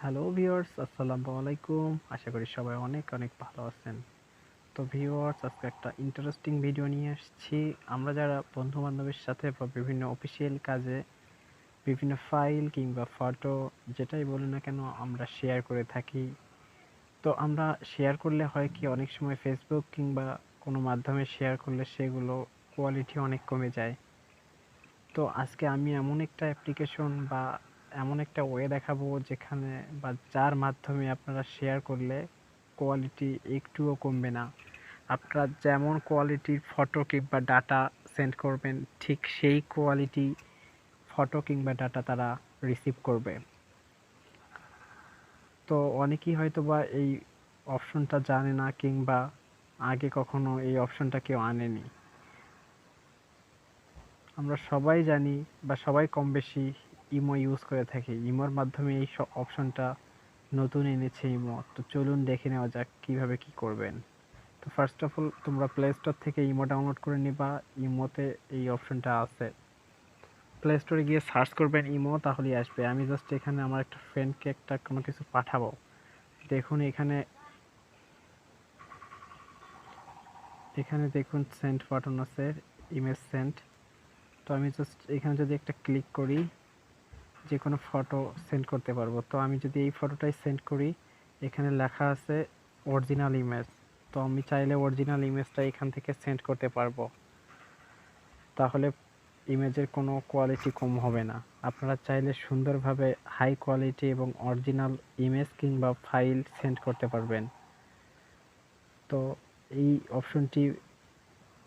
Hello viewers, আসসালামু আলাইকুম। আশা করি সবাই অনেক অনেক ভালো আছেন। তো ভিউয়ার্স, আজকে একটা ইন্টারেস্টিং ভিডিও নিয়ে আসছি। আমরা যারা বন্ধু বান্ধবের সাথে বা বিভিন্ন অফিসিয়াল কাজে বিভিন্ন ফাইল কিংবা ফটো যেটাই বলি না কেন আমরা শেয়ার করে থাকি। তো আমরা শেয়ার করলে হয় কি, অনেক সময় ফেসবুক কিংবা কোনো মাধ্যমে শেয়ার করলে সেগুলো কোয়ালিটি অনেক কমে যায়। তো আজকে আমি এমন একটা অ্যাপ্লিকেশন বা এমন একটা ওয়ে দেখাবো যেখানে বা যার মাধ্যমে আপনারা শেয়ার করলে কোয়ালিটি একটুও কমবে না। আপনারা যেমন কোয়ালিটির ফটো কিংবা ডাটা সেন্ড করবেন, ঠিক সেই কোয়ালিটি ফটো কিংবা ডাটা তারা রিসিভ করবে। তো অনেকেই হয়তো বা এই অপশনটা জানে না কিংবা আগে কখনো এই অপশনটা কেউ আনেনি। আমরা সবাই জানি বা সবাই কম বেশি ইমো ইউজ করে থাকি। ইমোর মাধ্যমে এই অপশনটা নতুন এনেছে ইমো। তো চলুন দেখে নেওয়া যাক কিভাবে কি করবেন। তো ফার্স্ট অফ অল তোমরা প্লে স্টোর থেকে ইমো ডাউনলোড করে নিবা। ইমোতে এই অপশনটা আছে। প্লে স্টোরে গিয়ে সার্চ করবেন ইমো, তাহলেই আসবে। আমি জাস্ট এখানে আমার একটা ফ্রেন্ডকে একটা কোনো কিছু পাঠাবো। দেখুন এখানে এখানে দেখুন সেন্ড বাটন আছে, ইমেজ সেন্ড। তো আমি জাস্ট এখানে যদি একটা ক্লিক করি, যে কোনো ফটো সেন্ড করতে পারবো। তো আমি যদি এই ফটোটাই সেন্ড করি, এখানে লেখা আছে অরিজিনাল ইমেজ। তো আমি চাইলে অরিজিনাল ইমেজটা এখান থেকে সেন্ড করতে পারবো। তাহলে ইমেজের কোনো কোয়ালিটি কম হবে না। আপনারা চাইলে সুন্দরভাবে হাই কোয়ালিটি এবং অরিজিনাল ইমেজ কিংবা ফাইল সেন্ড করতে পারবেন। তো এই অপশনটি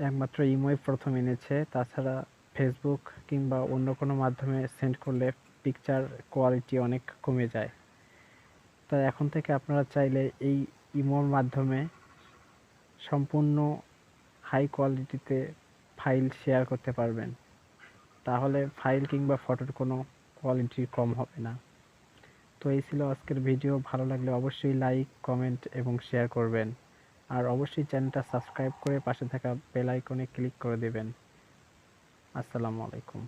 একমাত্র ইমোই প্রথম এনেছে। তাছাড়া ফেসবুক কিংবা অন্য কোনো মাধ্যমে সেন্ড করলে পিকচার কোয়ালিটি অনেক কমে যায়। তাই এখন থেকে আপনারা চাইলে এই ইমোর মাধ্যমে সম্পূর্ণ হাই কোয়ালিটিতে ফাইল শেয়ার করতে পারবেন। তাহলে ফাইল কিংবা ফটোর কোনো কোয়ালিটি কম হবে না। তো এই ছিল আজকের ভিডিও। ভালো লাগলে অবশ্যই লাইক, কমেন্ট এবং শেয়ার করবেন। আর অবশ্যই চ্যানেলটা সাবস্ক্রাইব করে পাশে থাকা বেল আইকনে ক্লিক করে দেবেন। আসসালামু আলাইকুম।